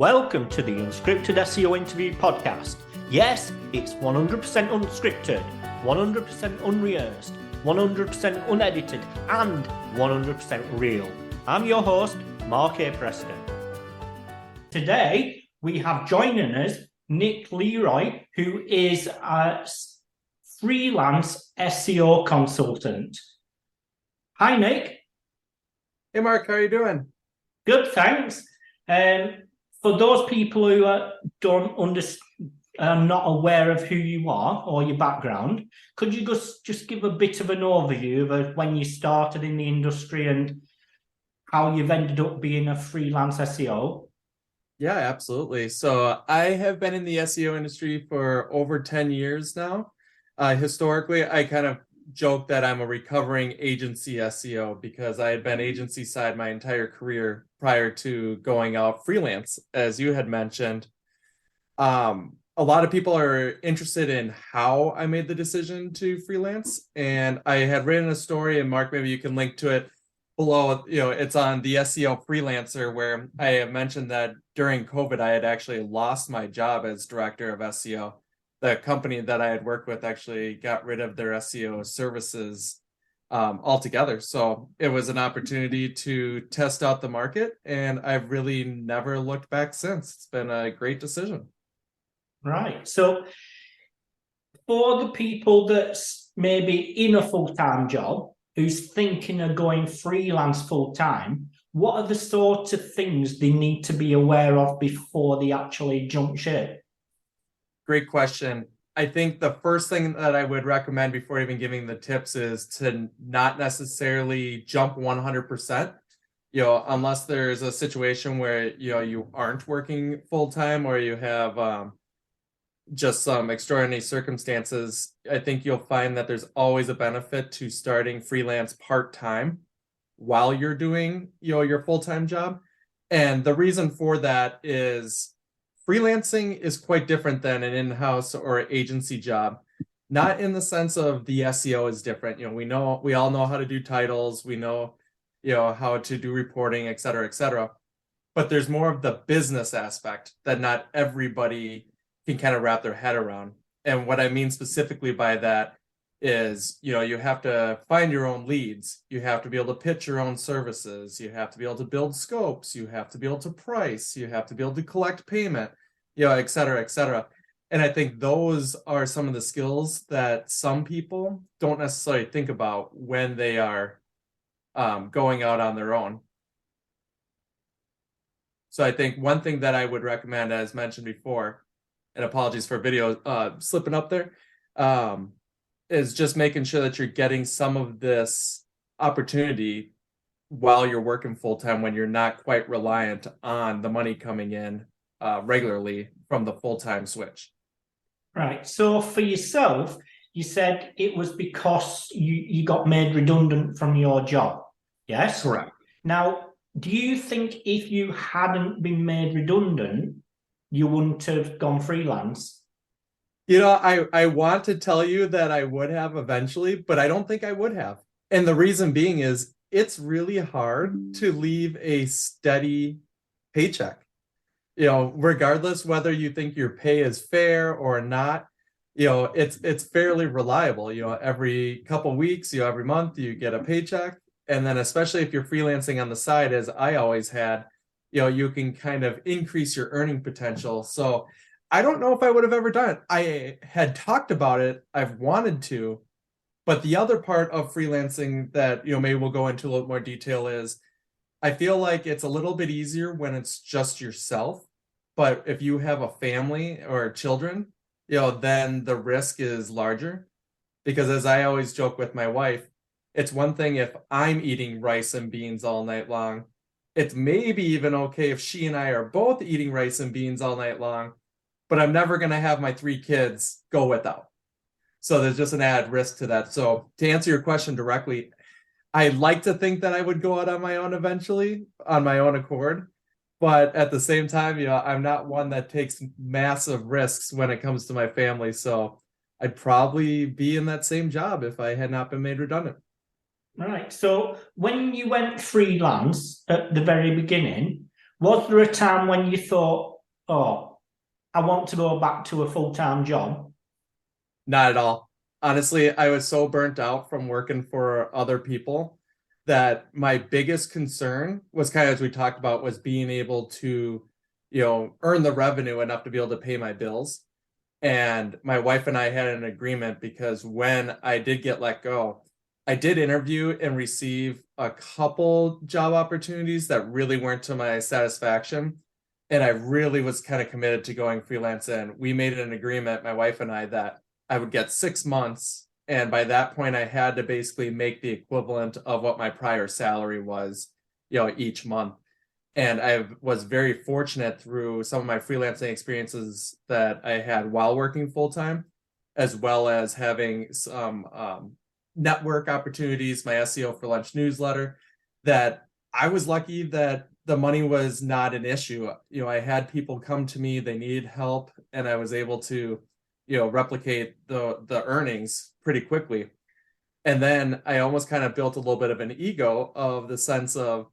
Welcome to the Unscripted SEO Interview Podcast. Yes, it's 100% unscripted, 100% unrehearsed, 100% unedited, and 100% real. I'm your host, Mark A. Preston. Today, we have joining us Nick LeRoy, who is a freelance SEO consultant. Hi, Nick. Hey, Mark, how are you doing? Good, thanks. For those people who are not aware of who you are or your background, could you just give a bit of an overview of when you started in the industry and how you've ended up being a freelance SEO? Yeah, absolutely. So I have been in the SEO industry for over 10 years now. Historically, I kind of joke that I'm a recovering agency SEO because I had been agency side my entire career prior to going out freelance, as you had mentioned. A lot of people are interested in how I made the decision to freelance, and I had written a story, and Mark, maybe you can link to it below. It's on the SEO Freelancer, where I have mentioned that during COVID, I had actually lost my job as director of SEO. The company that I had worked with actually got rid of their SEO services altogether. So it was an opportunity to test out the market, and I've really never looked back since. It's been a great decision. Right. So for the people that's maybe in a full-time job, who's thinking of going freelance full-time, what are the sorts of things they need to be aware of before they actually jump ship? Great question. I think the first thing that I would recommend before even giving the tips is to not necessarily jump 100%, unless there's a situation where, you aren't working full time or you have just some extraordinary circumstances. I think you'll find that there's always a benefit to starting freelance part-time while you're doing, your full-time job. And the reason for that is freelancing is quite different than an in-house or agency job. Not in the sense of the SEO is different. We all know how to do titles. We know, how to do reporting, et cetera, et cetera. But there's more of the business aspect that not everybody can kind of wrap their head around. And what I mean specifically by that is, you have to find your own leads. You have to be able to pitch your own services. You have to be able to build scopes. You have to be able to price. You have to be able to collect payment, et cetera, et cetera. And I think those are some of the skills that some people don't necessarily think about when they are going out on their own. So I think one thing that I would recommend, as mentioned before, and apologies for video slipping up there, is just making sure that you're getting some of this opportunity while you're working full-time, when you're not quite reliant on the money coming in regularly from the full-time switch. Right. So for yourself, you said it was because you got made redundant from your job. Yes? Correct. Now, do you think if you hadn't been made redundant, you wouldn't have gone freelance? I want to tell you that I would have eventually, but I don't think I would have. And the reason being is it's really hard to leave a steady paycheck. Regardless whether you think your pay is fair or not, it's fairly reliable. Every couple weeks, every month you get a paycheck. And then especially if you're freelancing on the side, as I always had, you can kind of increase your earning potential. So I don't know if I would have ever done it. I had talked about it. I've wanted to, but the other part of freelancing that, maybe we'll go into a little more detail is I feel like it's a little bit easier when it's just yourself. But if you have a family or children, then the risk is larger. Because as I always joke with my wife, it's one thing if I'm eating rice and beans all night long. It's maybe even okay if she and I are both eating rice and beans all night long, but I'm never going to have my 3 kids go without. So there's just an added risk to that. So to answer your question directly, I'd like to think that I would go out on my own eventually, on my own accord. But at the same time, I'm not one that takes massive risks when it comes to my family. So I'd probably be in that same job if I had not been made redundant. Right. So when you went freelance at the very beginning, Was there a time when you thought, oh, I want to go back to a full-time job? Not at all. Honestly, I was so burnt out from working for other people that my biggest concern was kind of, as we talked about, was being able to, earn the revenue enough to be able to pay my bills. And my wife and I had an agreement because when I did get let go, I did interview and receive a couple job opportunities that really weren't to my satisfaction. And I really was kind of committed to going freelance. And we made an agreement, my wife and I, that I would get 6 months. And by that point, I had to basically make the equivalent of what my prior salary was, each month. And I was very fortunate through some of my freelancing experiences that I had while working full time, as well as having some network opportunities, my SEO for Lunch newsletter, that I was lucky that the money was not an issue. I had people come to me, they needed help, and I was able to, replicate the earnings pretty quickly. And then I almost kind of built a little bit of an ego of the sense of,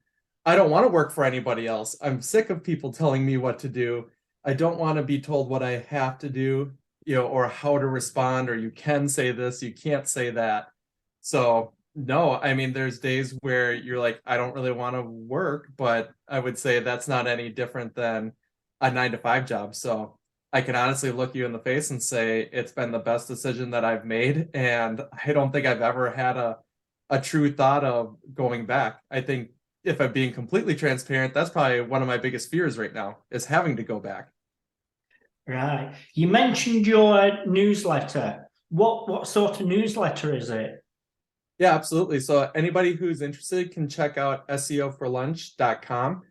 I don't want to work for anybody else. I'm sick of people telling me what to do. I don't want to be told what I have to do, or how to respond, or you can say this, you can't say that. So no, I mean, there's days where you're like, I don't really want to work, but I would say that's not any different than a 9-to-5 job. So I can honestly look you in the face and say it's been the best decision that I've made. And I don't think I've ever had a true thought of going back. I think, if I'm being completely transparent, that's probably one of my biggest fears right now, is having to go back. Right. You mentioned your newsletter. What sort of newsletter is it? Yeah, absolutely. So anybody who's interested can check out seoforlunch.com.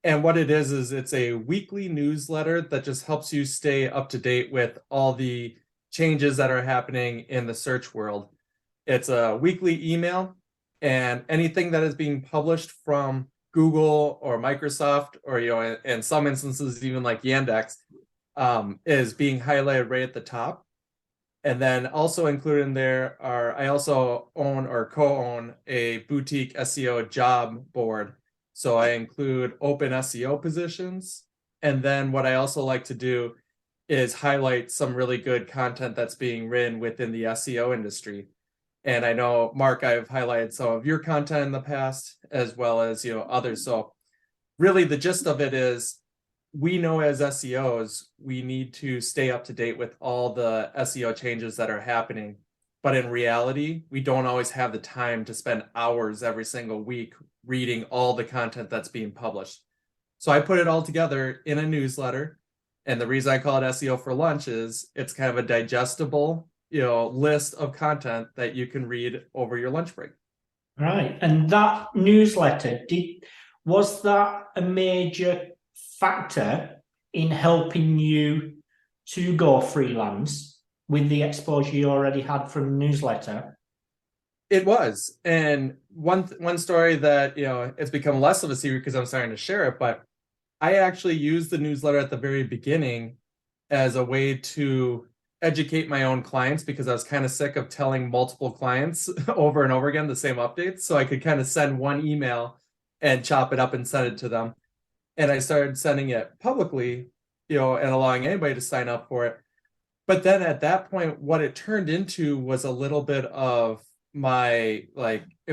And what it is it's a weekly newsletter that just helps you stay up to date with all the changes that are happening in the search world. It's a weekly email, and anything that is being published from Google or Microsoft, or in some instances even like Yandex, is being highlighted right at the top. And then also included in there I also own or co-own a boutique SEO job board. So I include open SEO positions. And then what I also like to do is highlight some really good content that's being written within the SEO industry. And I know, Mark, I've highlighted some of your content in the past, as well as, others. So really the gist of it is, we know as SEOs, we need to stay up to date with all the SEO changes that are happening. But in reality, we don't always have the time to spend hours every single week reading all the content that's being published. So I put it all together in a newsletter. And the reason I call it SEO for Lunch is it's kind of a digestible, list of content that you can read over your lunch break. Right. And that newsletter, was that a major factor in helping you to go freelance with the exposure you already had from the newsletter? It was. And one story that, it's become less of a secret because I'm starting to share it, but I actually used the newsletter at the very beginning as a way to educate my own clients, because I was kind of sick of telling multiple clients over and over again the same updates. So I could kind of send one email and chop it up and send it to them. And I started sending it publicly, and allowing anybody to sign up for it. But then at that point, what it turned into was a little bit of it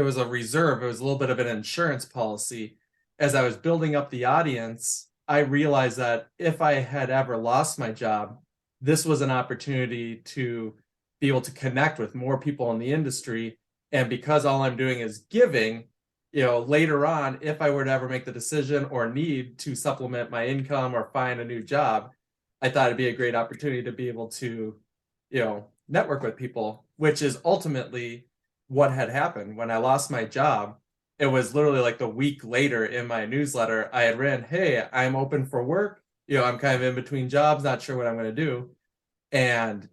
was a reserve. It was a little bit of an insurance policy. As I was building up the audience, I realized that if I had ever lost my job, this was an opportunity to be able to connect with more people in the industry. And because all I'm doing is giving, later on, if I were to ever make the decision or need to supplement my income or find a new job, I thought it'd be a great opportunity to be able to, network with people, which is ultimately what had happened when I lost my job. It was literally like the week later in my newsletter, I had written, hey, I'm open for work. I'm kind of in between jobs, not sure what I'm going to do. And,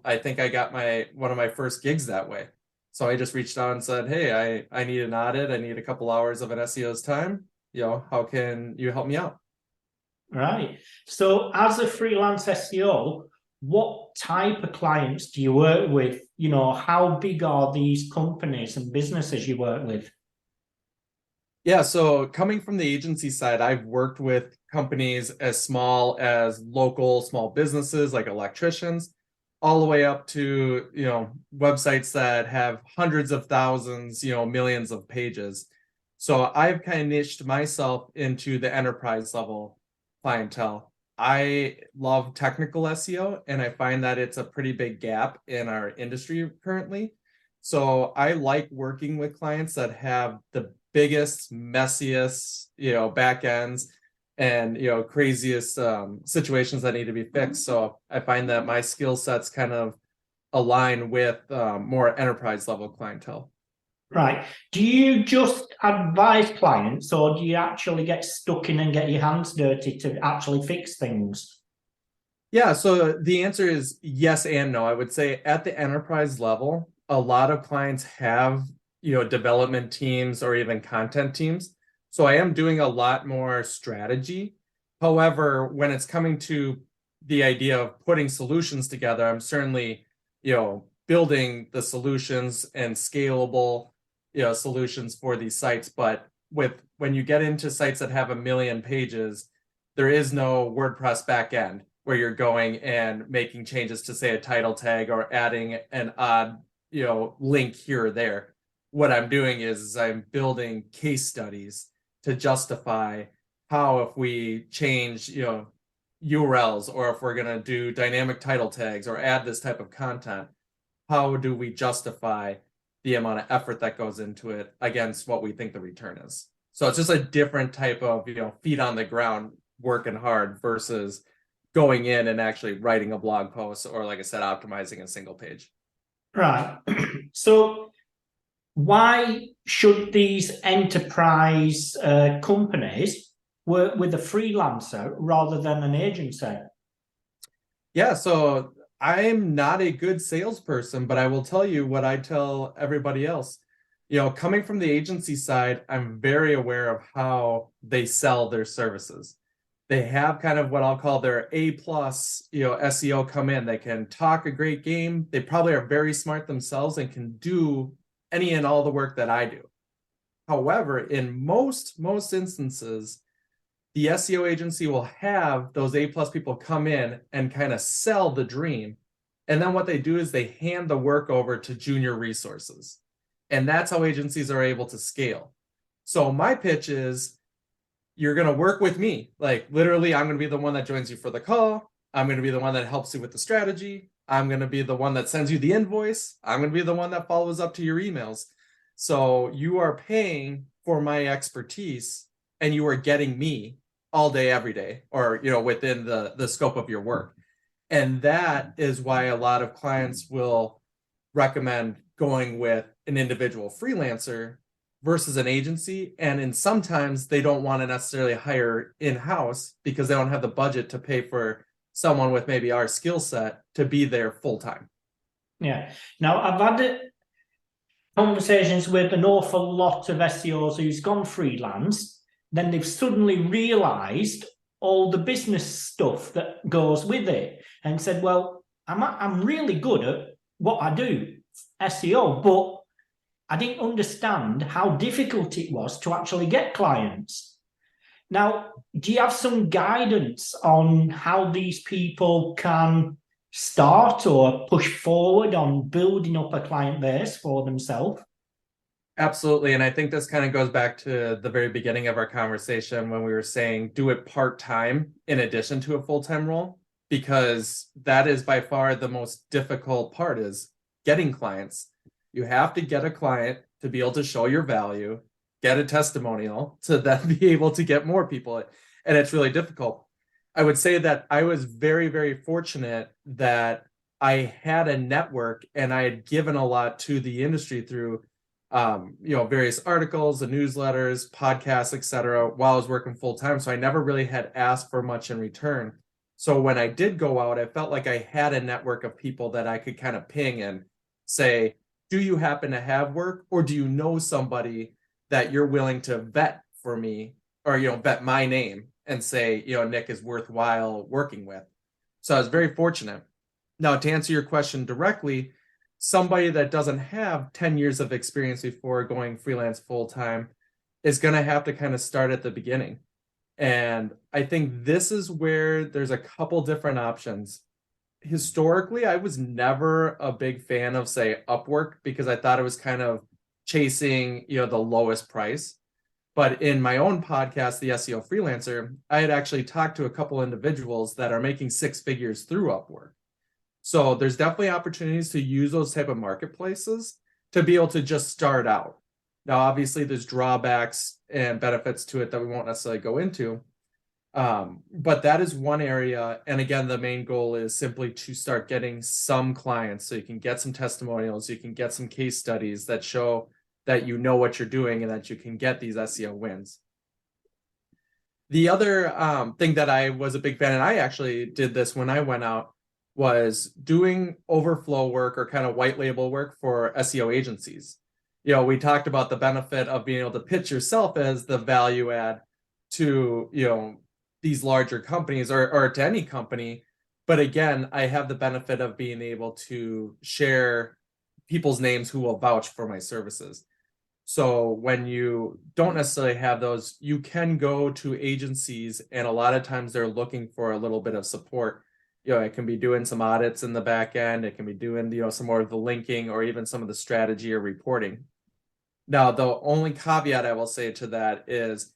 I think I got one of my first gigs that way. So I just reached out and said, hey, I need an audit. I need a couple hours of an SEO's time. How can you help me out? Right. So as a freelance SEO, what type of clients do you work with? How big are these companies and businesses you work with? Yeah, so coming from the agency side, I've worked with companies as small as local small businesses like electricians, all the way up to, websites that have hundreds of thousands, millions of pages. So I've kind of niched myself into the enterprise level clientele. I love technical SEO, and I find that it's a pretty big gap in our industry currently. So I like working with clients that have the biggest, messiest, back ends and craziest situations that need to be fixed. So I find that my skill sets kind of align with more enterprise level clientele. Right. Do you just advise clients, or do you actually get stuck in and get your hands dirty to actually fix things? Yeah, so the answer is yes and no. I would say at the enterprise level, a lot of clients have, development teams or even content teams. So I am doing a lot more strategy. However, when it's coming to the idea of putting solutions together, I'm certainly, building the solutions and scalable, solutions for these sites. But when you get into sites that have a million pages, there is no WordPress backend where you're going and making changes to, say, a title tag or adding an odd, link here or there. What I'm doing is I'm building case studies to justify how, if we change, URLs, or if we're going to do dynamic title tags or add this type of content, how do we justify the amount of effort that goes into it against what we think the return is? So it's just a different type of, feet on the ground, working hard versus going in and actually writing a blog post, or, like I said, optimizing a single page. Right. So why should these enterprise companies work with a freelancer rather than an agency? Yeah, so I'm not a good salesperson, but I will tell you what I tell everybody else. Coming from the agency side, I'm very aware of how they sell their services. They have kind of what I'll call their A plus, SEO come in. They can talk a great game. They probably are very smart themselves and can do any and all the work that I do. However, in most instances, the SEO agency will have those A plus people come in and kind of sell the dream. And then what they do is they hand the work over to junior resources. And that's how agencies are able to scale. So my pitch is, you're going to work with me. Like, literally, I'm going to be the one that joins you for the call. I'm going to be the one that helps you with the strategy. I'm going to be the one that sends you the invoice. I'm going to be the one that follows up to your emails. So you are paying for my expertise, and you are getting me all day, every day, or, within the scope of your work. And that is why a lot of clients will recommend going with an individual freelancer versus an agency. And in sometimes they don't want to necessarily hire in-house because they don't have the budget to pay for someone with maybe our skill set to be there full time. Yeah. Now, I've had conversations with an awful lot of SEOs who's gone freelance. Then they've suddenly realized all the business stuff that goes with it and said, well, I'm really good at what I do, SEO, but I didn't understand how difficult it was to actually get clients. Now, do you have some guidance on how these people can start or push forward on building up a client base for themselves? Absolutely. And I think this kind of goes back to the very beginning of our conversation when we were saying do it part-time in addition to a full-time role, because that is by far the most difficult part, is getting clients. You have to get a client to be able to show your value, get a testimonial to then be able to get more people. And it's really difficult. I would say that I was very, very fortunate that I had a network and I had given a lot to the industry through various articles, the newsletters, podcasts, etc., while I was working full time. So I never really had asked for much in return. So when I did go out, I felt like I had a network of people that I could kind of ping and say, do you happen to have work, or do you know somebody that you're willing to vet for me, or, vet my name and say, Nick is worthwhile working with. So I was very fortunate. Now, to answer your question directly, somebody that doesn't have 10 years of experience before going freelance full time, is going to have to kind of start at the beginning. And I think this is where there's a couple different options. Historically, I was never a big fan of, say, Upwork, because I thought it was kind of chasing, the lowest price. But in my own podcast, the SEO Freelancer, I had actually talked to a couple individuals that are making six figures through Upwork. So there's definitely opportunities to use those type of marketplaces to be able to just start out. Now, obviously, there's drawbacks and benefits to it that we won't necessarily go into. But that is one area. And again, the main goal is simply to start getting some clients, so you can get some testimonials, you can get some case studies that show that you know what you're doing and that you can get these SEO wins. The other thing that I was a big fan, and I actually did this when I went out, was doing overflow work or kind of white label work for SEO agencies. We talked about the benefit of being able to pitch yourself as the value add to, these larger companies or to any company. But again, I have the benefit of being able to share people's names who will vouch for my services. So when you don't necessarily have those, you can go to agencies, and a lot of times they're looking for a little bit of support. It can be doing some audits in the back end. It can be doing, some more of the linking or even some of the strategy or reporting. Now, the only caveat I will say to that is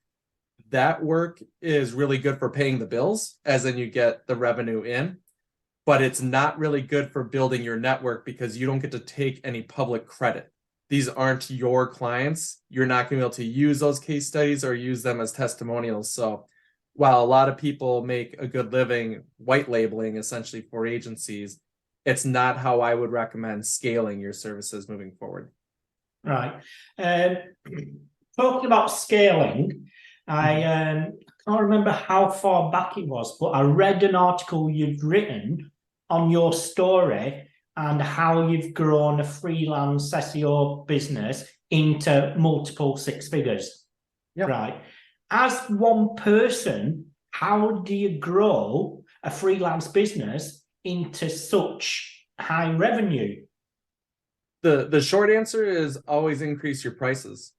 that work is really good for paying the bills, as in you get the revenue in, but it's not really good for building your network because you don't get to take any public credit. These aren't your clients. You're not going to be able to use those case studies or use them as testimonials. So while a lot of people make a good living white labeling essentially for agencies, it's not how I would recommend scaling your services moving forward. Right. Talking about scaling, I can't remember how far back it was, but I read an article you'd written on your story and how you've grown a freelance SEO business into multiple six figures. Yep. Right. As one person, how do you grow a freelance business into such high revenue? The short answer is always increase your prices.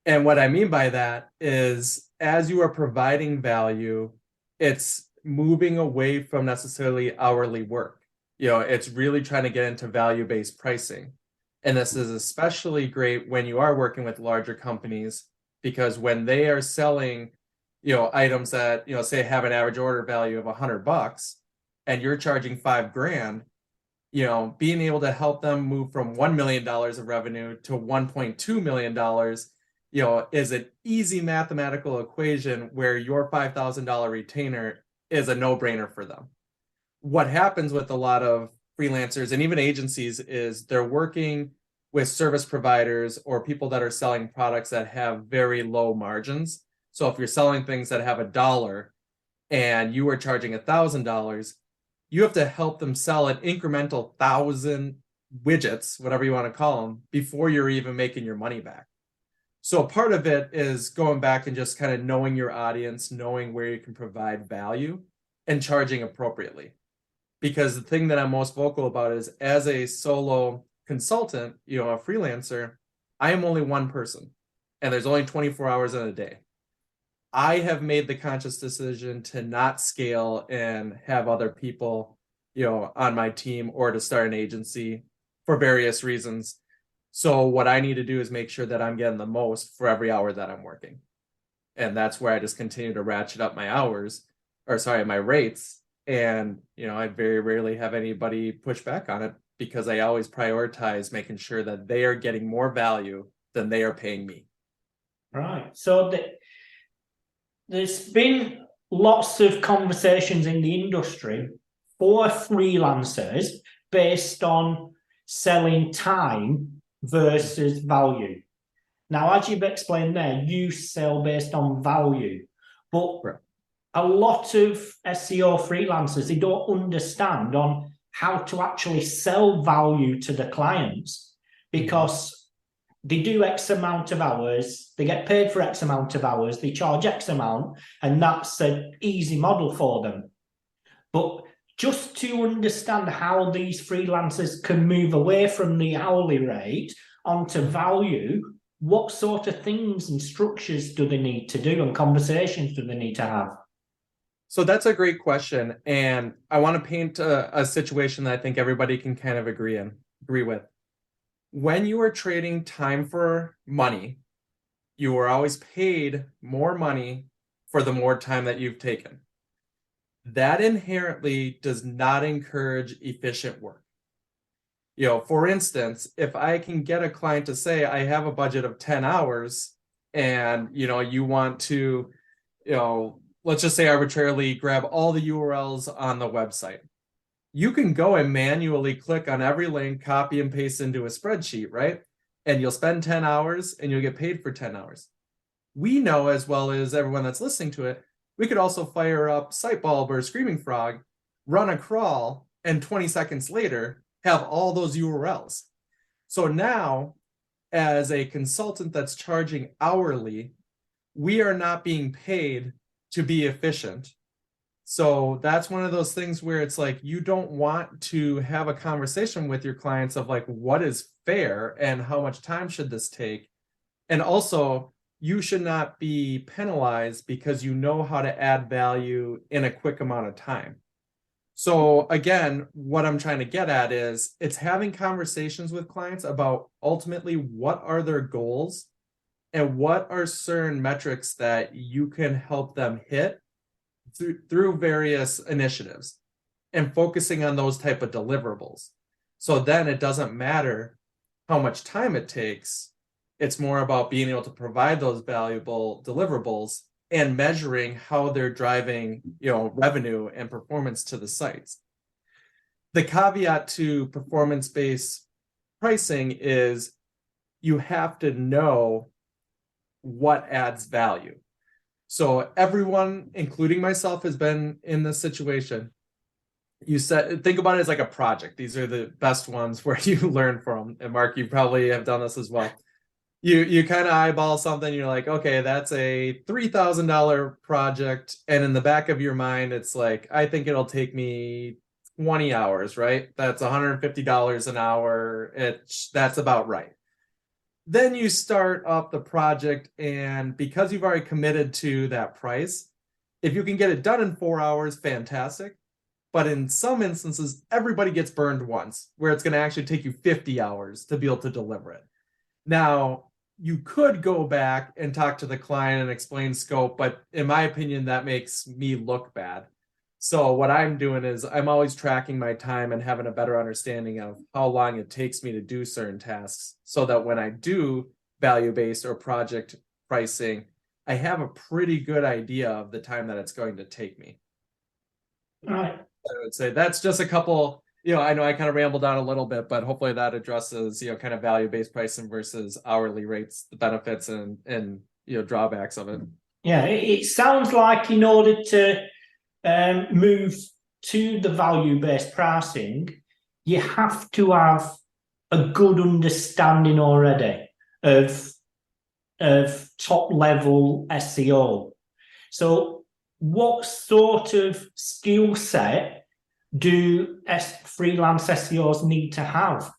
And what I mean by that is, as you are providing value, it's moving away from necessarily hourly work. It's really trying to get into value-based pricing. And this is especially great when you are working with larger companies, because when they are selling, items that, say have an average order value of $100 and you're charging $5,000, being able to help them move from $1 million of revenue to $1.2 million, is an easy mathematical equation where your $5,000 retainer is a no-brainer for them. What happens with a lot of freelancers and even agencies is they're working with service providers or people that are selling products that have very low margins. So if you're selling things that have $1 and you are charging $1,000, you have to help them sell an incremental 1,000 widgets, whatever you want to call them, before you're even making your money back. So part of it is going back and just kind of knowing your audience, knowing where you can provide value and charging appropriately. Because the thing that I'm most vocal about is, as a solo consultant, a freelancer, I am only one person and there's only 24 hours in a day. I have made the conscious decision to not scale and have other people, on my team or to start an agency for various reasons. So what I need to do is make sure that I'm getting the most for every hour that I'm working. And that's where I just continue to ratchet up my rates. And, I very rarely have anybody push back on it, because I always prioritize making sure that they are getting more value than they are paying me. Right. So there's been lots of conversations in the industry for freelancers based on selling time versus value. Now, as you've explained there, you sell based on value, but right. A lot of SEO freelancers, they don't understand on how to actually sell value to the clients, because they do X amount of hours, they get paid for X amount of hours, they charge X amount, and that's an easy model for them. But just to understand how these freelancers can move away from the hourly rate onto value, what sort of things and structures do they need to do and conversations do they need to have? So that's a great question. And I want to paint a situation that I think everybody can kind of agree with. When you are trading time for money, you are always paid more money for the more time that you've taken. That inherently does not encourage efficient work. For instance, if I can get a client to say, I have a budget of 10 hours and, you want to, let's just say arbitrarily grab all the URLs on the website. You can go and manually click on every link, copy and paste into a spreadsheet, right? And you'll spend 10 hours and you'll get paid for 10 hours. We know, as well as everyone that's listening to it, we could also fire up Sitebulb or Screaming Frog, run a crawl, and 20 seconds later, have all those URLs. So now, as a consultant that's charging hourly, we are not being paid to be efficient. So that's one of those things where it's like, you don't want to have a conversation with your clients of like, what is fair and how much time should this take? And also, you should not be penalized because you know how to add value in a quick amount of time. So again, what I'm trying to get at is it's having conversations with clients about ultimately what are their goals and what are certain metrics that you can help them hit through various initiatives, and focusing on those type of deliverables. So then it doesn't matter how much time it takes. It's more about being able to provide those valuable deliverables and measuring how they're driving, revenue and performance to the sites. The caveat to performance-based pricing is you have to know what adds value. So everyone, including myself, has been in this situation. Think about it as like a project. These are the best ones where you learn from. And Mark, you probably have done this as well. You kind of eyeball something, you're like, okay, that's a $3,000 project. And in the back of your mind, it's like, I think it'll take me 20 hours, right? That's $150 an hour. That's about right. Then you start up the project, and because you've already committed to that price, if you can get it done in 4 hours, fantastic. But in some instances, everybody gets burned once, where it's going to actually take you 50 hours to be able to deliver it. Now, you could go back and talk to the client and explain scope, but in my opinion, that makes me look bad. So what I'm doing is I'm always tracking my time and having a better understanding of how long it takes me to do certain tasks, so that when I do value-based or project pricing, I have a pretty good idea of the time that it's going to take me. All right. I would say that's just a couple, I know I kind of rambled on a little bit, but hopefully that addresses, kind of value-based pricing versus hourly rates, the benefits and drawbacks of it. Yeah, it sounds like in order to move to the value-based pricing, you have to have a good understanding already of top-level SEO. So what sort of skill set do freelance SEOs need to have?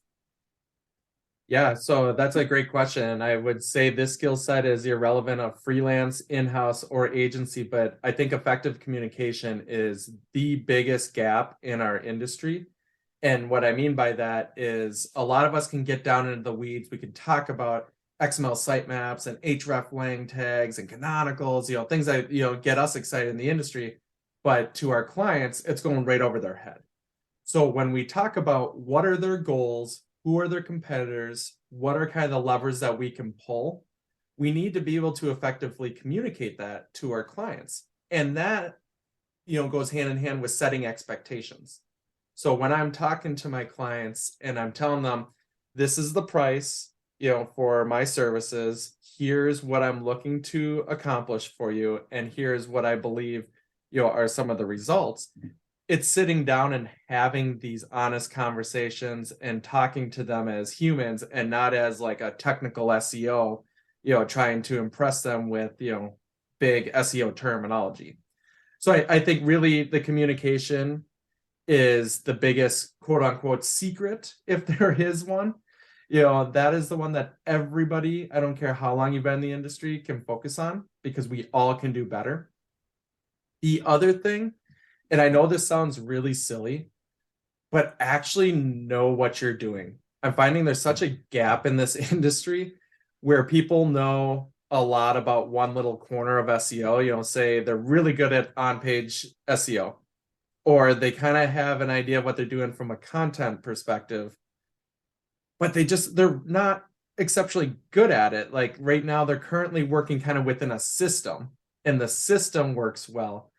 Yeah, so that's a great question. I would say this skill set is irrelevant of freelance, in-house, or agency, but I think effective communication is the biggest gap in our industry. And what I mean by that is a lot of us can get down into the weeds. We can talk about XML sitemaps and href lang tags and canonicals, things that, get us excited in the industry. But to our clients, it's going right over their head. So when we talk about what are their goals, who are their competitors, what are kind of the levers that we can pull, we need to be able to effectively communicate that to our clients. And that, goes hand in hand with setting expectations. So when I'm talking to my clients and I'm telling them, this is the price, for my services, here's what I'm looking to accomplish for you, and here's what I believe, are some of the results. It's sitting down and having these honest conversations and talking to them as humans and not as like a technical SEO, trying to impress them with, big SEO terminology. So I think really the communication is the biggest quote unquote secret, if there is one. That is the one that everybody, I don't care how long you've been in the industry, can focus on because we all can do better. The other thing, and I know this sounds really silly, but actually know what you're doing. I'm finding there's such a gap in this industry where people know a lot about one little corner of SEO, say they're really good at on-page SEO, or they kind of have an idea of what they're doing from a content perspective, but they're not exceptionally good at it. Like right now, they're currently working kind of within a system, and the system works well,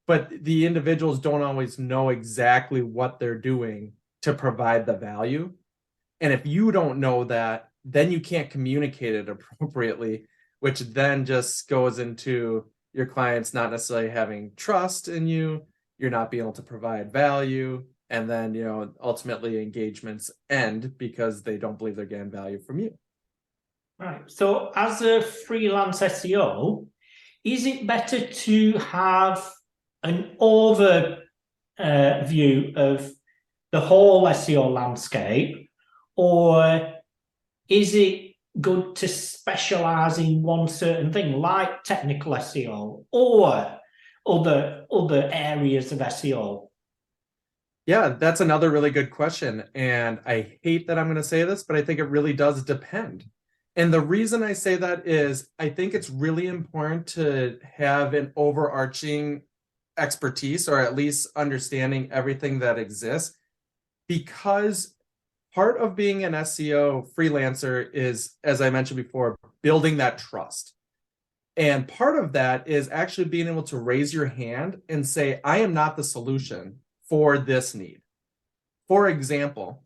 but the individuals don't always know exactly what they're doing to provide the value. And if you don't know that, then you can't communicate it appropriately, which then just goes into your clients not necessarily having trust in you, you're not being able to provide value, and then ultimately engagements end because they don't believe they're getting value from you. Right. So as a freelance SEO, is it better to have an over view of the whole SEO landscape, or is it good to specialize in one certain thing like technical SEO or other areas of SEO? Yeah, that's another really good question. And I hate that I'm going to say this, but I think it really does depend. And the reason I say that is I think it's really important to have an overarching expertise, or at least understanding everything that exists, because part of being an SEO freelancer is, as I mentioned before, building that trust. And part of that is actually being able to raise your hand and say, I am not the solution for this need. For example,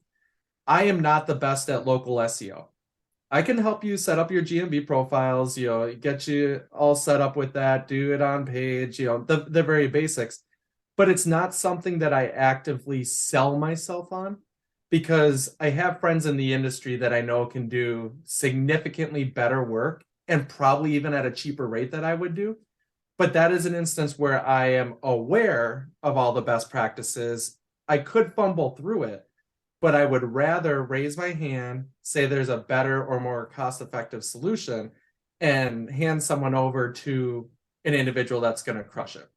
I am not the best at local SEO. I can help you set up your GMB profiles, get you all set up with that, do it on page, the very basics. But it's not something that I actively sell myself on, because I have friends in the industry that I know can do significantly better work and probably even at a cheaper rate that I would do. But that is an instance where I am aware of all the best practices. I could fumble through it, but I would rather raise my hand, say there's a better or more cost-effective solution, and hand someone over to an individual that's going to crush it.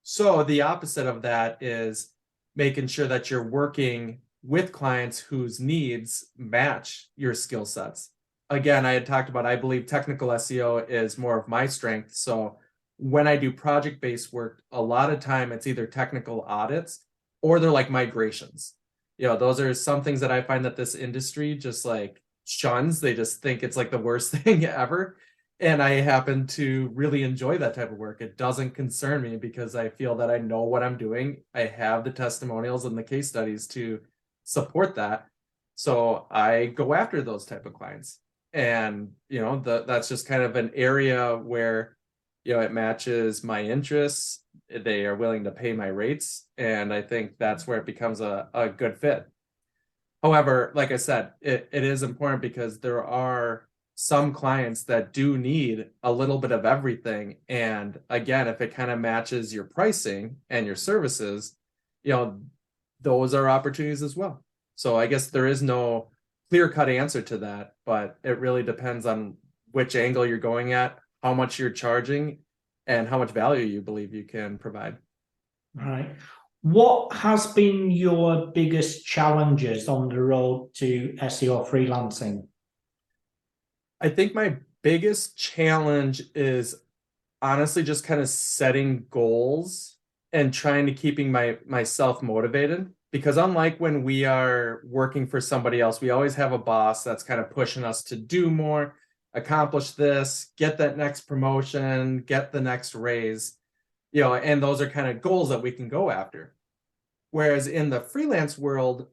So the opposite of that is making sure that you're working with clients whose needs match your skill sets. Again, I had talked about, I believe technical SEO is more of my strength. So when I do project-based work, a lot of time it's either technical audits or they're like migrations. Those are some things that I find that this industry just like shuns. They just think it's like the worst thing ever. And I happen to really enjoy that type of work. It doesn't concern me because I feel that I know what I'm doing. I have the testimonials and the case studies to support that. So I go after those type of clients. And, that's just kind of an area where, it matches my interests. They are willing to pay my rates. And I think that's where it becomes a good fit. However, like I said, it is important because there are some clients that do need a little bit of everything. And again, if it kind of matches your pricing and your services, those are opportunities as well. So I guess there is no clear-cut answer to that, but it really depends on which angle you're going at, how much you're charging, and how much value you believe you can provide. Right. What has been your biggest challenges on the road to SEO freelancing? I think my biggest challenge is honestly just kind of setting goals and trying to keeping myself motivated, because unlike when we are working for somebody else, we always have a boss that's kind of pushing us to do more, accomplish this, get that next promotion, get the next raise, and those are kind of goals that we can go after. Whereas in the freelance world,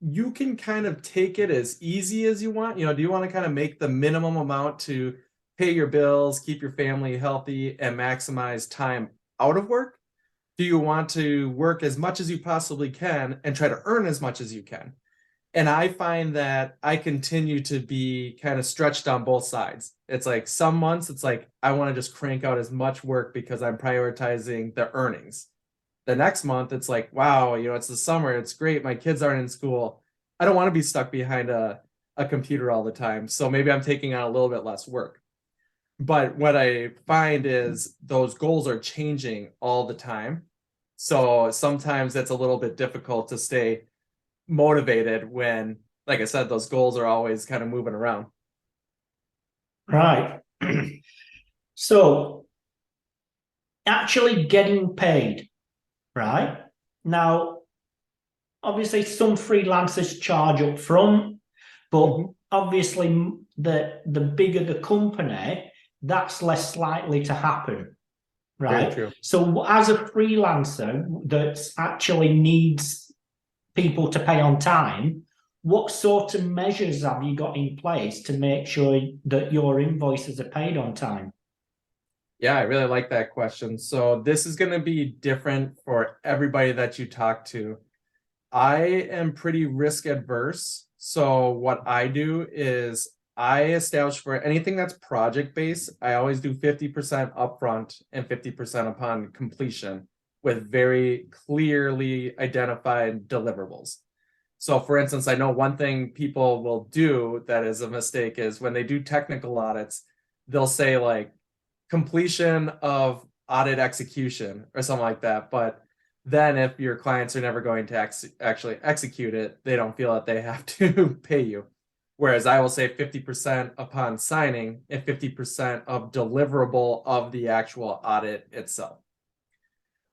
you can kind of take it as easy as you want. Do you want to kind of make the minimum amount to pay your bills, keep your family healthy, and maximize time out of work? Do you want to work as much as you possibly can and try to earn as much as you can? And I find that I continue to be kind of stretched on both sides. It's like some months it's like I want to just crank out as much work because I'm prioritizing the earnings. The next month it's like, wow, it's the summer, it's great, my kids aren't in school, I don't want to be stuck behind a a computer all the time. So maybe I'm taking on a little bit less work. But what I find is those goals are changing all the time. So sometimes it's a little bit difficult to stay motivated when, like I said, those goals are always kind of moving around. Right. So actually getting paid, right? Now, obviously some freelancers charge up front, but obviously the bigger the company, that's less likely to happen, Very right? true. So as a freelancer that actually needs people to pay on time, what sort of measures have you got in place to make sure that your invoices are paid on time? Yeah, I really like that question. So this is going to be different for everybody that you talk to. I am pretty risk adverse. So what I do is I establish for anything that's project based, I always do 50% upfront and 50% upon completion with very clearly identified deliverables. So for instance, I know one thing people will do that is a mistake is when they do technical audits, they'll say like completion of audit execution or something like that. But then if your clients are never going to actually execute it, they don't feel that they have to pay you. Whereas I will say 50% upon signing and 50% of deliverable of the actual audit itself.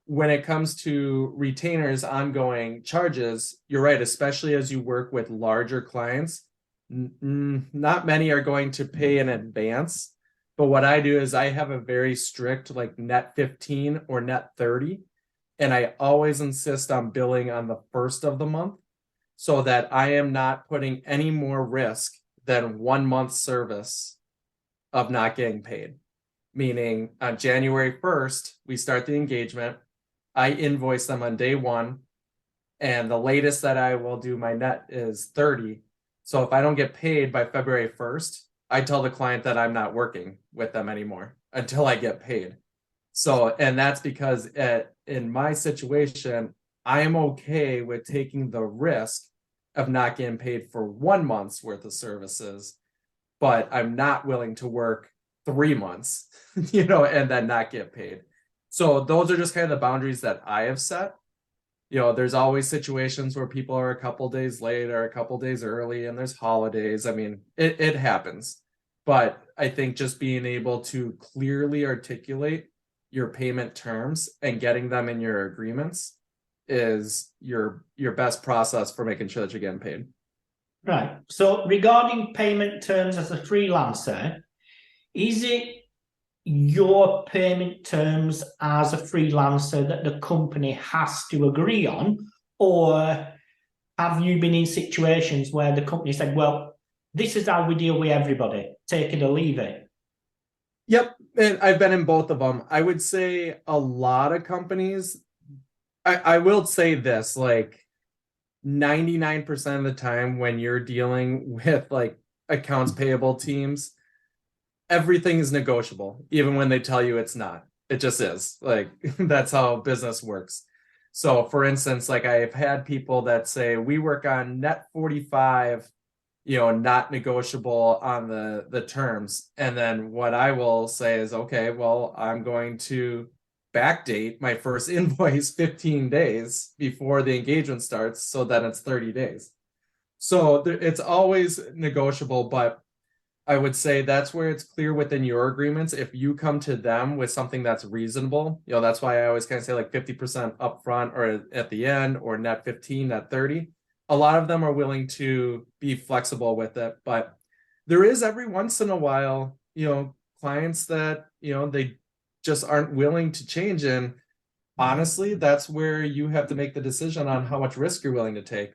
When it comes to retainers, ongoing charges, you're right, especially as you work with larger clients, not many are going to pay in advance. But what I do is I have a very strict like net 15 or net 30. And I always insist on billing on the first of the month so that I am not putting any more risk than 1 month service of not getting paid. Meaning on January 1st, we start the engagement. I invoice them on day one. And the latest that I will do my net is 30. So if I don't get paid by February 1st, I tell the client that I'm not working with them anymore until I get paid. So, and that's because in my situation, I am okay with taking the risk of not getting paid for 1 month's worth of services, but I'm not willing to work 3 months, and then not get paid. So those are just kind of the boundaries that I have set. There's always situations where people are a couple days late or a couple days early, and there's holidays. I mean, it happens. But I think just being able to clearly articulate your payment terms and getting them in your agreements is your best process for making sure that you're getting paid. Right. So regarding payment terms as a freelancer, is it your payment terms as a freelancer that the company has to agree on? Or have you been in situations where the company said, well, this is how we deal with everybody, take it or leave it? Yep. And I've been in both of them. I would say a lot of companies, I will say this, like 99% of the time when you're dealing with like accounts payable teams, everything is negotiable, even when they tell you it's not. It just is. Like that's how business works. So for instance, like I've had people that say we work on net 45, not negotiable on the terms. And then what I will say is, okay, well, I'm going to backdate my first invoice 15 days before the engagement starts so that it's 30 days. So it's always negotiable, but I would say that's where it's clear within your agreements. If you come to them with something that's reasonable, that's why I always kind of say like 50% upfront or at the end or net 15, net 30. A lot of them are willing to be flexible with it, but there is every once in a while, clients that, they just aren't willing to change. And honestly, that's where you have to make the decision on how much risk you're willing to take.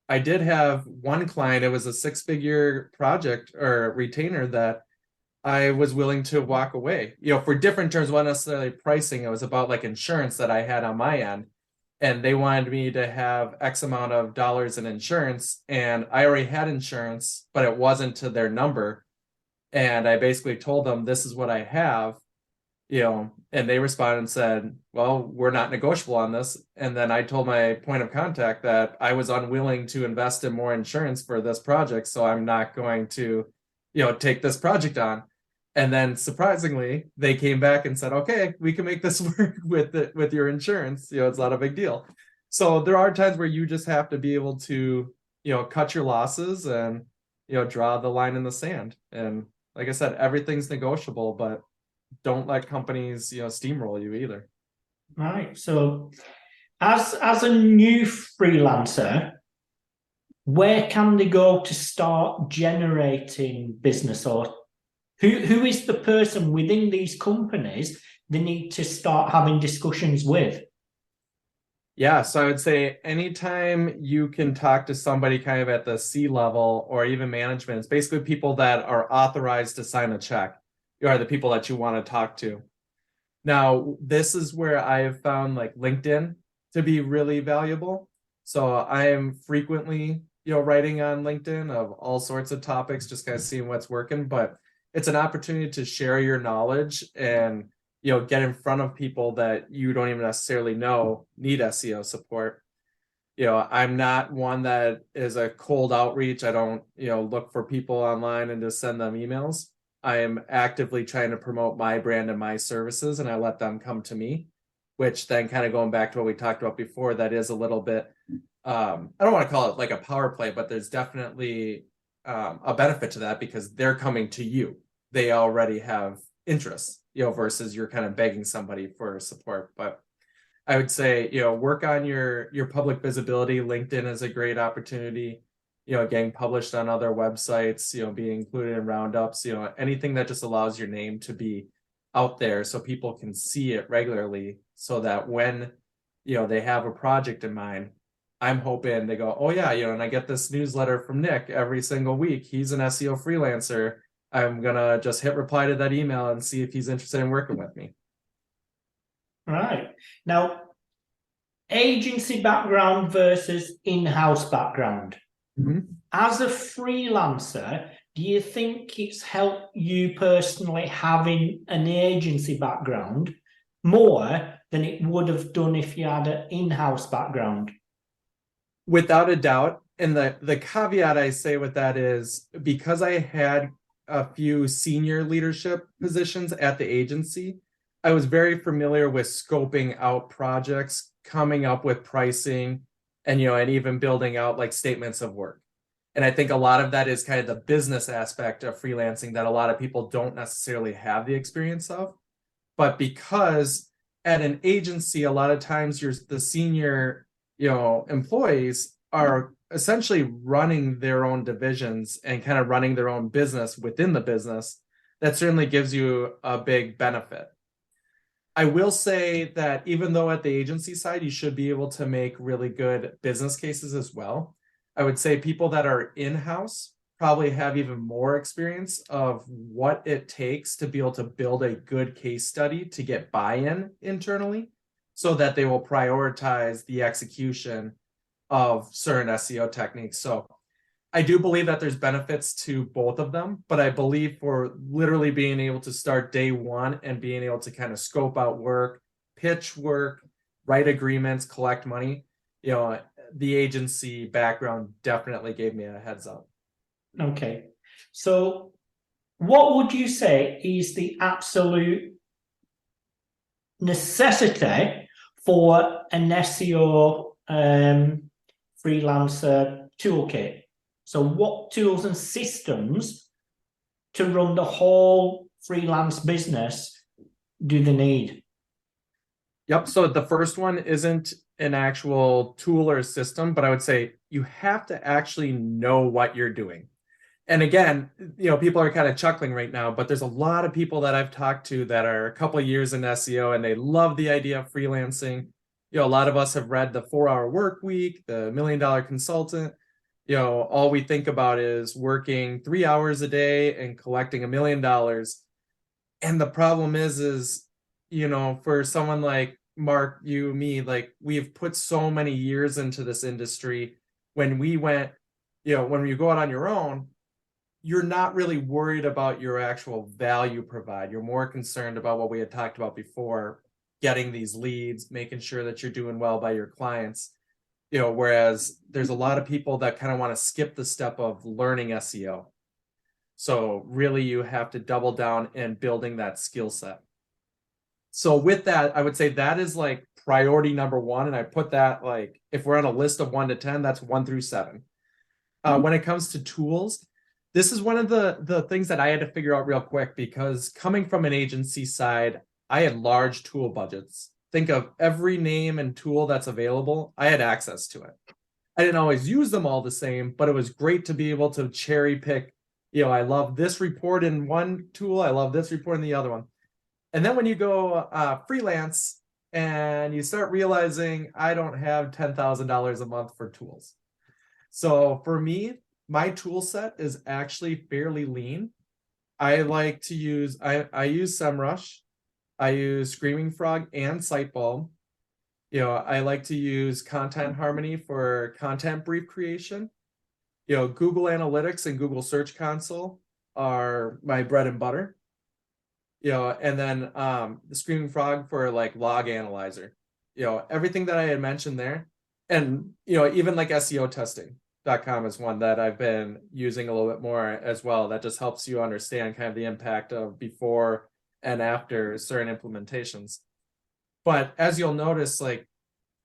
I did have one client, it was a 6-figure project or retainer that I was willing to walk away, for different terms, not necessarily pricing. It was about like insurance that I had on my end. And they wanted me to have X amount of dollars in insurance. And I already had insurance, but it wasn't to their number. And I basically told them, this is what I have. and they responded and said, well, we're not negotiable on this. And then I told my point of contact that I was unwilling to invest in more insurance for this project, so I'm not going to, take this project on. And then surprisingly, they came back and said, okay, we can make this work with your insurance. It's not a big deal. So there are times where you just have to be able to, cut your losses and, draw the line in the sand. And like I said, everything's negotiable, but don't let companies, steamroll you either. Right. So as a new freelancer, where can they go to start generating business, or who is the person within these companies they need to start having discussions with? Yeah, so I would say anytime you can talk to somebody kind of at the C level or even management, it's basically people that are authorized to sign a check, are the people that you want to talk to. Now, this is where I have found like LinkedIn to be really valuable. So I am frequently, writing on LinkedIn of all sorts of topics, just kind of seeing what's working. But it's an opportunity to share your knowledge and, get in front of people that you don't even necessarily know need SEO support. I'm not one that is a cold outreach. I don't, look for people online and just send them emails. I am actively trying to promote my brand and my services, and I let them come to me, which then kind of going back to what we talked about before, that is a little bit, I don't want to call it like a power play, but there's definitely a benefit to that because they're coming to you. They already have interests, versus you're kind of begging somebody for support. But I would say, work on your public visibility. LinkedIn is a great opportunity, getting published on other websites, being included in roundups, anything that just allows your name to be out there so people can see it regularly, so that when, they have a project in mind, I'm hoping they go, oh yeah, and I get this newsletter from Nick every single week. He's an SEO freelancer. I'm gonna just hit reply to that email and see if he's interested in working with me. Right. Now, agency background versus in-house background. Mm-hmm. As a freelancer, do you think it's helped you personally having an agency background more than it would have done if you had an in-house background? Without a doubt. And the caveat I say with that is because I had a few senior leadership positions at the agency, I was very familiar with scoping out projects, coming up with pricing, and and even building out like statements of work. And I think a lot of that is kind of the business aspect of freelancing that a lot of people don't necessarily have the experience of. But because at an agency, a lot of times the senior, employees are essentially running their own divisions and kind of running their own business within the business, that certainly gives you a big benefit. I will say that even though at the agency side, you should be able to make really good business cases as well, I would say people that are in-house probably have even more experience of what it takes to be able to build a good case study to get buy-in internally, so that they will prioritize the execution of certain SEO techniques. So I do believe that there's benefits to both of them, but I believe for literally being able to start day one and being able to kind of scope out work, pitch work, write agreements, collect money, the agency background definitely gave me a heads up. Okay. So what would you say is the absolute necessity for an SEO freelancer toolkit? So what tools and systems to run the whole freelance business do they need? Yep. So the first one isn't an actual tool or system, but I would say you have to actually know what you're doing. And again, people are kind of chuckling right now, but there's a lot of people that I've talked to that are a couple of years in SEO and they love the idea of freelancing. A lot of us have read the 4-Hour Work Week, the $1 Million Consultant. All we think about is working 3 hours a day and collecting $1 million. And the problem is, for someone like Mark, you, me, like we've put so many years into this industry. When we went, when you go out on your own, you're not really worried about your actual value provide. You're more concerned about what we had talked about before, getting these leads, making sure that you're doing well by your clients. Whereas there's a lot of people that kind of want to skip the step of learning SEO. So really you have to double down in building that skill set. So with that, I would say that is like priority number one. And I put that like, if we're on a list of 1 to 10, that's 1 through 7. When it comes to tools, this is one of the things that I had to figure out real quick, because coming from an agency side, I had large tool budgets. Think of every name and tool that's available. I had access to it. I didn't always use them all the same, but it was great to be able to cherry pick. I love this report in one tool. I love this report in the other one. And then when you go freelance and you start realizing I don't have $10,000 a month for tools. So for me, my tool set is actually fairly lean. I like to use, I use SEMrush, I use Screaming Frog and Sitebulb. I like to use Content Harmony for content brief creation. Google Analytics and Google Search Console are my bread and butter. And then the Screaming Frog for like log analyzer. Everything that I had mentioned there. And, even like SEO testing.com is one that I've been using a little bit more as well. That just helps you understand kind of the impact of before and after certain implementations. But as you'll notice, like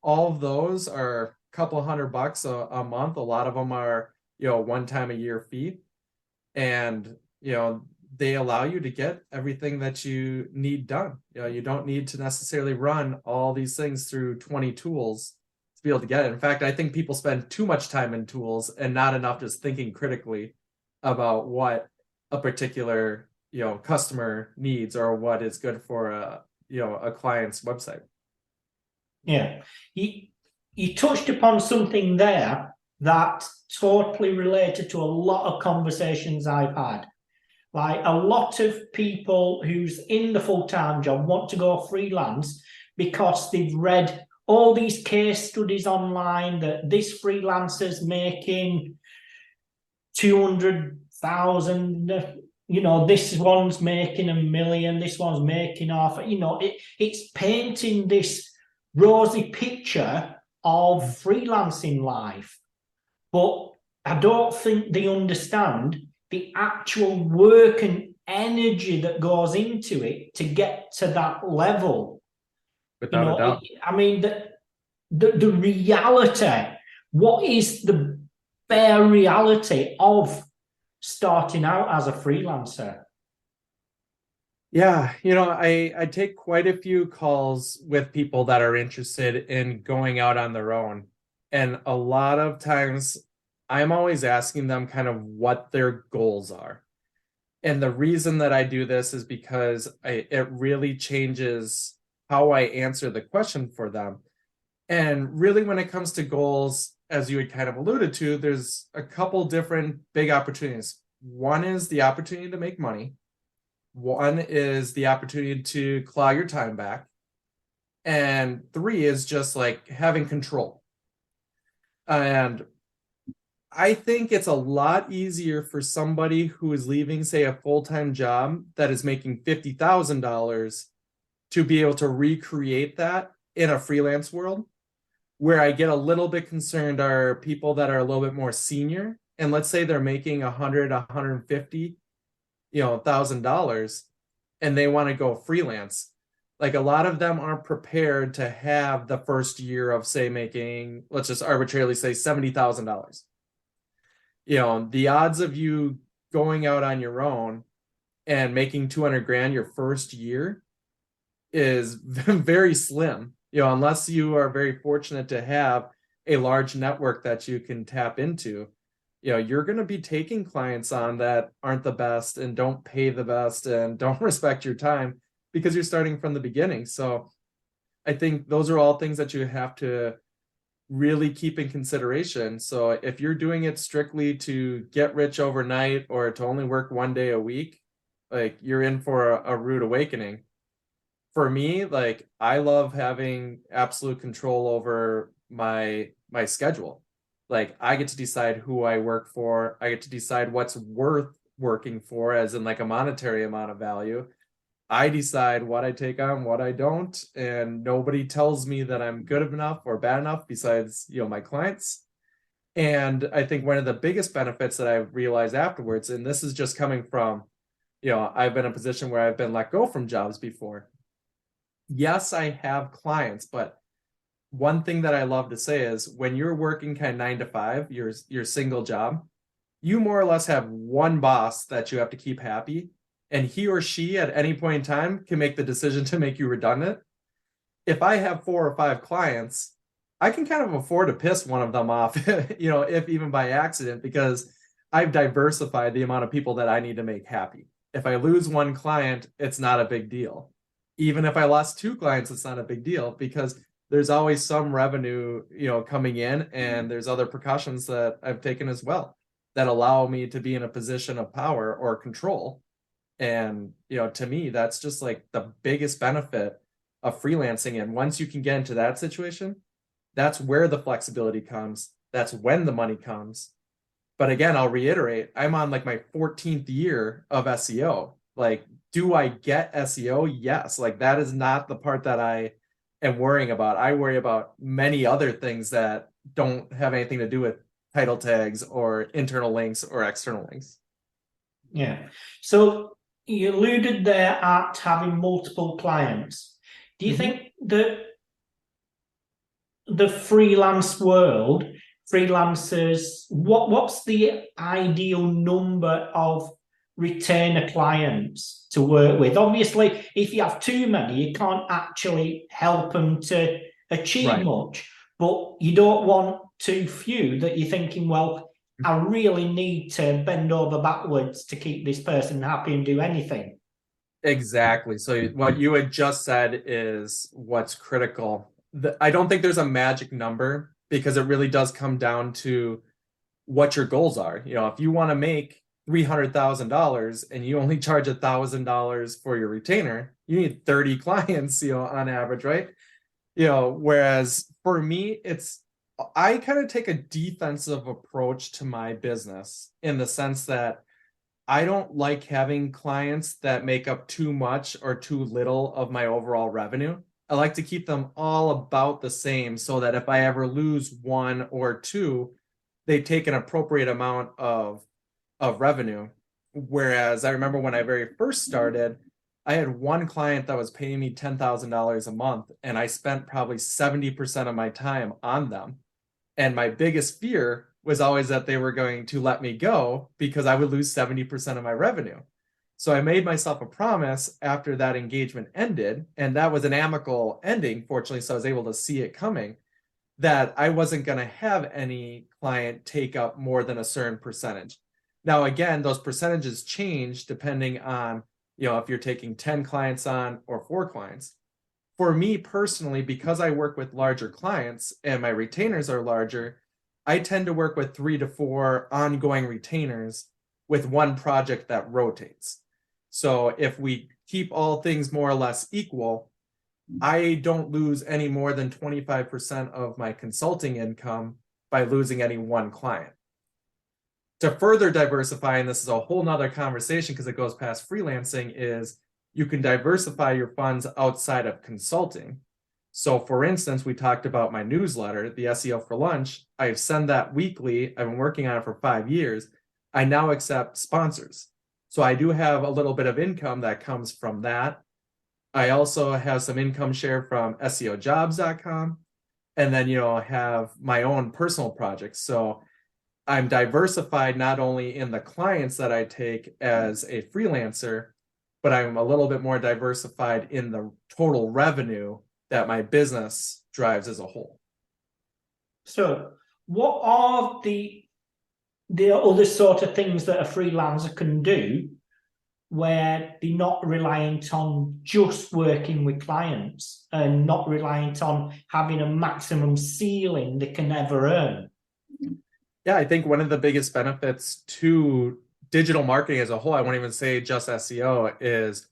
all of those are a couple $100 a month. A lot of them are, one time a year fee. And, they allow you to get everything that you need done. You don't need to necessarily run all these things through 20 tools to be able to get it. In fact, I think people spend too much time in tools and not enough just thinking critically about what a particular, customer needs or what is good for a client's website. Yeah. You touched upon something there that totally related to a lot of conversations I've had. Like a lot of people who's in the full-time job want to go freelance because they've read all these case studies online that this freelancer's making 200,000, this one's making 1 million, this one's making half, it's painting this rosy picture of freelancing life. But I don't think they understand the actual work and energy that goes into it to get to that level. Without a doubt. I mean, the reality, what is the bare reality of starting out as a freelancer? Yeah, I take quite a few calls with people that are interested in going out on their own. And a lot of times I'm always asking them kind of what their goals are. And the reason that I do this is because it really changes how I answer the question for them. And really, when it comes to goals, as you had kind of alluded to, there's a couple different big opportunities. One is the opportunity to make money. One is the opportunity to claw your time back. And 3 is just like having control. And I think it's a lot easier for somebody who is leaving, say, a full-time job that is making $50,000 to be able to recreate that in a freelance world. Where I get a little bit concerned are people that are a little bit more senior, and let's say they're making $150,000, and they want to go freelance. Like a lot of them aren't prepared to have the first year of, say, making, let's just arbitrarily say $70,000. The odds of you going out on your own and making 200 grand your first year is very slim. Unless you are very fortunate to have a large network that you can tap into, you're going to be taking clients on that aren't the best and don't pay the best and don't respect your time because you're starting from the beginning. So I think those are all things that you have to really keep in consideration. So if you're doing it strictly to get rich overnight or to only work 1 day a week, like you're in for a rude awakening. For me, like I love having absolute control over my schedule. Like I get to decide who I work for. I get to decide what's worth working for, as in like a monetary amount of value. I decide what I take on, what I don't, and nobody tells me that I'm good enough or bad enough besides, my clients. And I think one of the biggest benefits that I realized afterwards, and this is just coming from, I've been in a position where I've been let go from jobs before. Yes, I have clients, but one thing that I love to say is when you're working kind of 9 to 5, your single job, you more or less have one boss that you have to keep happy, and he or she at any point in time can make the decision to make you redundant. If I have 4 or 5 clients, I can kind of afford to piss one of them off, if even by accident, because I've diversified the amount of people that I need to make happy. If I lose one client, it's not a big deal. Even if I lost 2 clients, it's not a big deal because there's always some revenue, coming in, and there's other precautions that I've taken as well that allow me to be in a position of power or control. And, to me, that's just like the biggest benefit of freelancing. And once you can get into that situation, that's where the flexibility comes. That's when the money comes. But again, I'll reiterate, I'm on like my 14th year of SEO. Like, do I get SEO? Yes. Like, that is not the part that I am worrying about. I worry about many other things that don't have anything to do with title tags or internal links or external links. Yeah. So you alluded there at having multiple clients. Do you think that the freelance world, freelancers, what's the ideal number of retainer clients to work with? Obviously, if you have too many, you can't actually help them to achieve much, but you don't want too few that you're thinking, well, I really need to bend over backwards to keep this person happy and do anything. Exactly. So what you had just said is what's critical. I don't think there's a magic number because it really does come down to what your goals are. If you want to make $300,000 and you only charge $1,000 for your retainer, you need 30 clients, on average, right? Whereas for me, I kind of take a defensive approach to my business in the sense that I don't like having clients that make up too much or too little of my overall revenue. I like to keep them all about the same so that if I ever lose 1 or 2, they take an appropriate amount of revenue. Whereas I remember when I very first started, I had one client that was paying me $10,000 a month, and I spent probably 70% of my time on them. And my biggest fear was always that they were going to let me go because I would lose 70% of my revenue. So I made myself a promise after that engagement ended, and that was an amicable ending, fortunately, so I was able to see it coming, that I wasn't going to have any client take up more than a certain percentage. Now, again, those percentages change depending on, if you're taking 10 clients on or 4 clients. For me personally, because I work with larger clients and my retainers are larger, I tend to work with 3 to 4 ongoing retainers with one project that rotates. So if we keep all things more or less equal, I don't lose any more than 25% of my consulting income by losing any one client. To further diversify, and this is a whole nother conversation because it goes past freelancing, is you can diversify your funds outside of consulting. So for instance, we talked about my newsletter, the SEO for Lunch. I send that weekly. I've been working on it for 5 years. I now accept sponsors. So I do have a little bit of income that comes from that. I also have some income share from SEOjobs.com, and then, have my own personal projects. So I'm diversified not only in the clients that I take as a freelancer, but I'm a little bit more diversified in the total revenue that my business drives as a whole. So what are the other sort of things that a freelancer can do where they're not reliant on just working with clients and not reliant on having a maximum ceiling they can ever earn? Yeah, I think one of the biggest benefits to digital marketing as a whole, I won't even say just SEO, is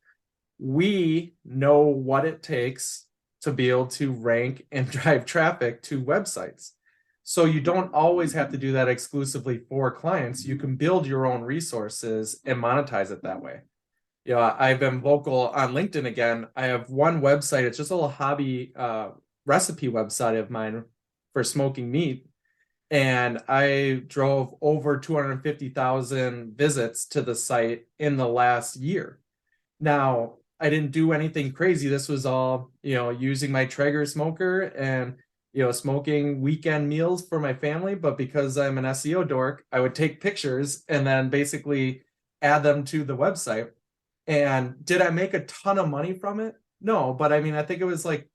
we know what it takes to be able to rank and drive traffic to websites. So you don't always have to do that exclusively for clients. You can build your own resources and monetize it that way. I've been vocal on LinkedIn again. I have one website. It's just a little hobby recipe website of mine for smoking meat. And I drove over 250,000 visits to the site in the last year. Now, I didn't do anything crazy. This was all, using my Traeger smoker and, smoking weekend meals for my family. But because I'm an SEO dork, I would take pictures and then basically add them to the website. And did I make a ton of money from it? No, but I mean, I think it was like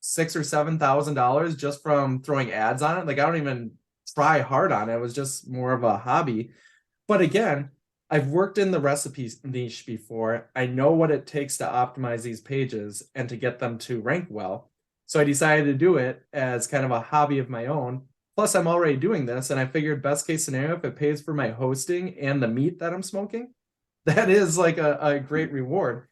$6,000 or $7,000 just from throwing ads on it. Like I don't even try hard on it. It was just more of a hobby. But again, I've worked in the recipes niche before. I know what it takes to optimize these pages and to get them to rank well. So I decided to do it as kind of a hobby of my own. Plus, I'm already doing this, and I figured best case scenario, if it pays for my hosting and the meat that I'm smoking, that is like a great reward.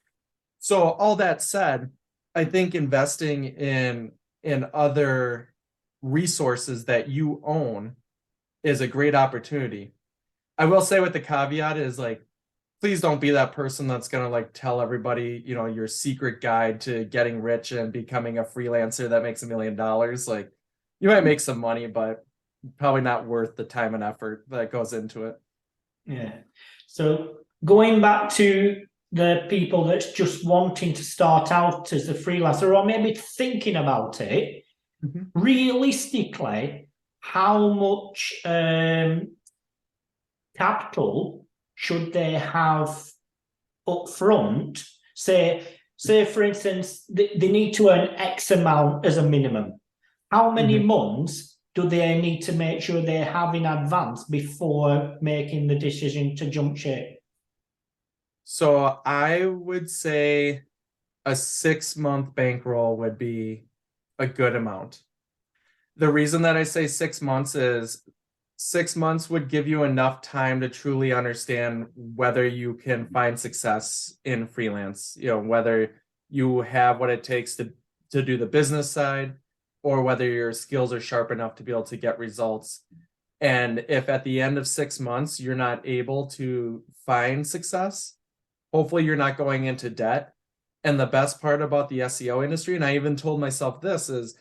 So all that said, I think investing in other resources that you own is a great opportunity. I will say with the caveat is like, please don't be that person that's going to like tell everybody, your secret guide to getting rich and becoming a freelancer that makes $1 million. Like you might make some money, but probably not worth the time and effort that goes into it. Yeah. So going back to the people that's just wanting to start out as a freelancer or maybe thinking about it, realistically, how much capital should they have up front? Say for instance, they need to earn X amount as a minimum. How many months do they need to make sure they have in advance before making the decision to jump ship? So I would say a 6-month bankroll would be a good amount. The reason that I say 6 months is 6 months would give you enough time to truly understand whether you can find success in freelance, whether you have what it takes to do the business side or whether your skills are sharp enough to be able to get results. And if at the end of 6 months, you're not able to find success, hopefully you're not going into debt. And the best part about the SEO industry, and I even told myself this, is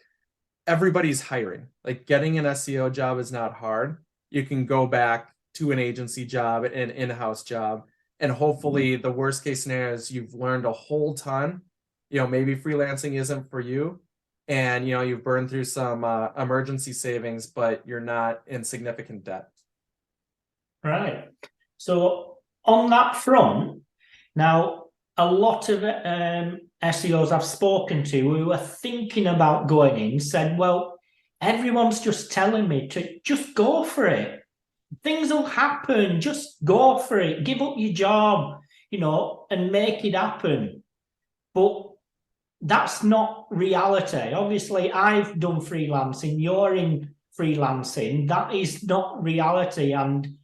everybody's hiring. Like getting an SEO job is not hard. You can go back to an agency job, an in-house job, and hopefully the worst case scenario is you've learned a whole ton. Maybe freelancing isn't for you, and you've burned through some emergency savings, but you're not in significant debt. Right. So on that front, now a lot of SEOs I've spoken to who are thinking about going in said, well, everyone's just telling me to just go for it. Things will happen. Just go for it. Give up your job, and make it happen. But that's not reality. Obviously, I've done freelancing. You're in freelancing. That is not reality. And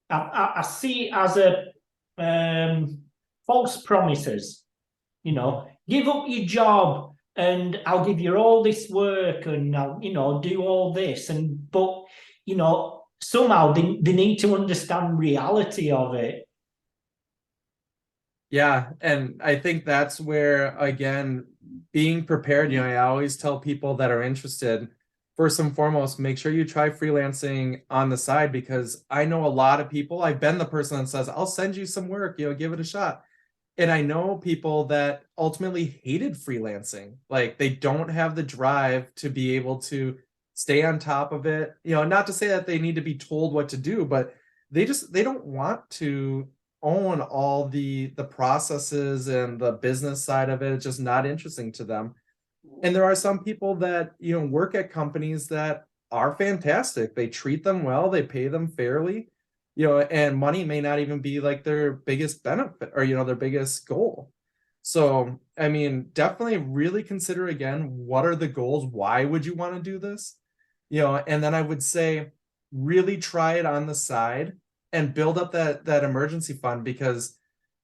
I see it as a false promises. Give up your job and I'll give you all this work and I'll, do all this. But somehow they need to understand reality of it. Yeah, and I think that's where, again, being prepared, I always tell people that are interested, first and foremost, make sure you try freelancing on the side, because I know a lot of people, I've been the person that says, I'll send you some work, give it a shot. And I know people that ultimately hated freelancing. Like they don't have the drive to be able to stay on top of it. Not to say that they need to be told what to do, but they don't want to own all the processes and the business side of it. It's just not interesting to them. And there are some people that, work at companies that are fantastic. They treat them well, they pay them fairly, and money may not even be like their biggest benefit or, their biggest goal. So, I mean, definitely really consider again, what are the goals? Why would you want to do this? And then I would say, really try it on the side and build up that emergency fund, because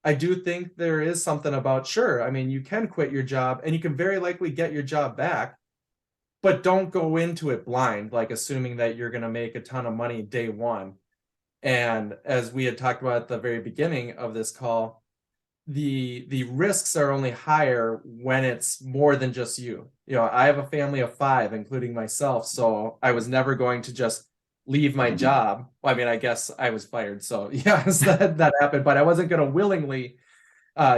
I do think there is something about, sure, I mean, you can quit your job and you can very likely get your job back, but don't go into it blind, like assuming that you're going to make a ton of money day one. And as we had talked about at the very beginning of this call, the risks are only higher when it's more than just you. I have a family of 5, including myself, so I was never going to just leave my job. Well, I mean, I guess I was fired, so yes, that happened, but I wasn't going to willingly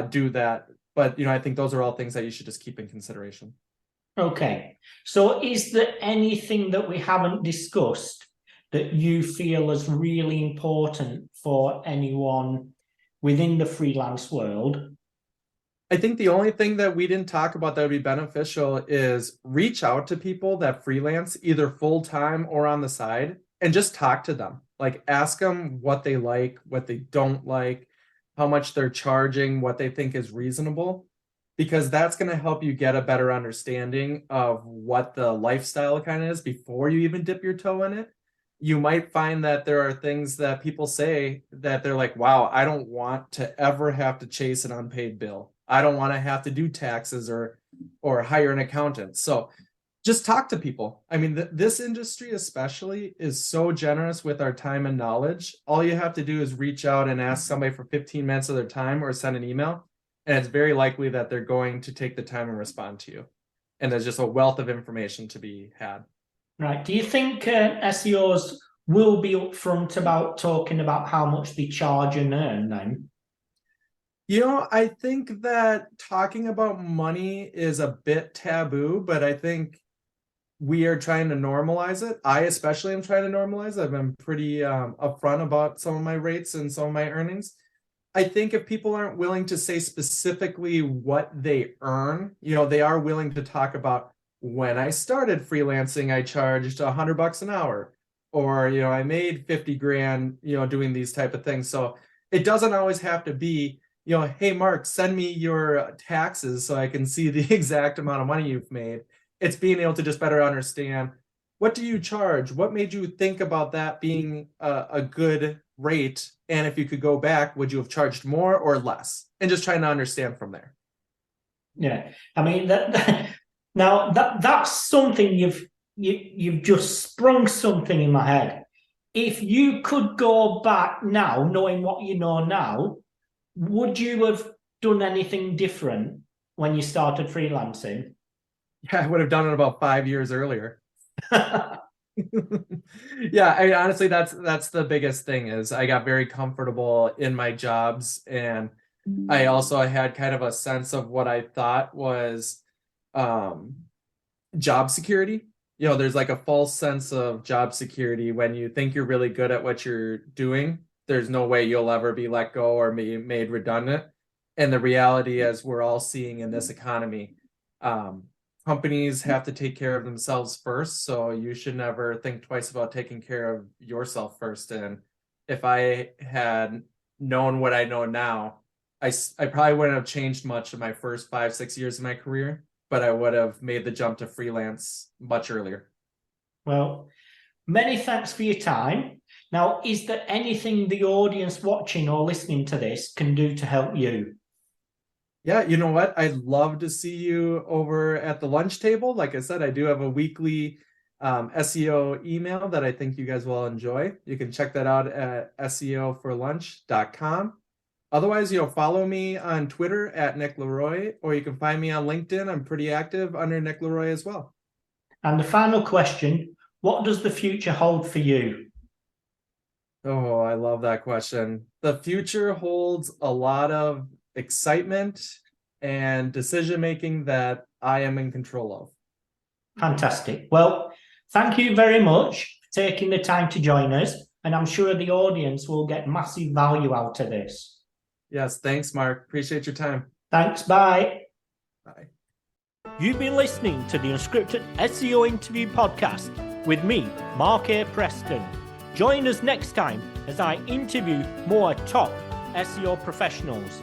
do that. But I think those are all things that you should just keep in consideration. Okay, so is there anything that we haven't discussed that you feel is really important for anyone within the freelance world? I think the only thing that we didn't talk about that would be beneficial is reach out to people that freelance either full-time or on the side and just talk to them. Like, ask them what they like, what they don't like, how much they're charging, what they think is reasonable, because that's going to help you get a better understanding of what the lifestyle kind of is before you even dip your toe in it. You might find that there are things that people say that they're like, wow, I don't want to ever have to chase an unpaid bill. I don't want to have to do taxes or hire an accountant. So just talk to people. I mean, this industry especially is so generous with our time and knowledge. All you have to do is reach out and ask somebody for 15 minutes of their time or send an email. And it's very likely that they're going to take the time and respond to you. And there's just a wealth of information to be had. Right. Do you think SEOs will be upfront about talking about how much they charge and earn then? I think that talking about money is a bit taboo, but I think we are trying to normalize it. I especially am trying to normalize it. I've been pretty upfront about some of my rates and some of my earnings. I think if people aren't willing to say specifically what they earn, they are willing to talk about, when I started freelancing, I charged $100 an hour, or, I made 50 grand, doing these type of things. So it doesn't always have to be, hey, Mark, send me your taxes so I can see the exact amount of money you've made. It's being able to just better understand, what do you charge? What made you think about that being a good rate? And if you could go back, would you have charged more or less? And just trying to understand from there. Yeah, I mean that's something you've just sprung something in my head. If you could go back now, knowing what you know now, would you have done anything different when you started freelancing? Yeah, I would have done it about 5 years earlier. Yeah, I mean, honestly, that's the biggest thing is I got very comfortable in my jobs, and I also had kind of a sense of what I thought was job security. There's like a false sense of job security when you think you're really good at what you're doing. There's no way you'll ever be let go or be made redundant. And the reality, as we're all seeing in this economy, companies have to take care of themselves first. So you should never think twice about taking care of yourself first. And if I had known what I know now, I probably wouldn't have changed much in my first 5-6 years of my career, but I would have made the jump to freelance much earlier. Well, many thanks for your time. Now, is there anything the audience watching or listening to this can do to help you? Yeah, you know what? I'd love to see you over at the lunch table. Like I said, I do have a weekly SEO email that I think you guys will enjoy. You can check that out at seoforlunch.com. Otherwise, follow me on Twitter at Nick LeRoy, or you can find me on LinkedIn. I'm pretty active under Nick LeRoy as well. And the final question, what does the future hold for you? Oh, I love that question. The future holds a lot of excitement and decision-making that I am in control of. Fantastic. Well, thank you very much for taking the time to join us. And I'm sure the audience will get massive value out of this. Yes, thanks, Mark. Appreciate your time. Thanks. Bye. Bye. You've been listening to the Unscripted SEO Interview Podcast with me, Mark A. Preston. Join us next time as I interview more top SEO professionals.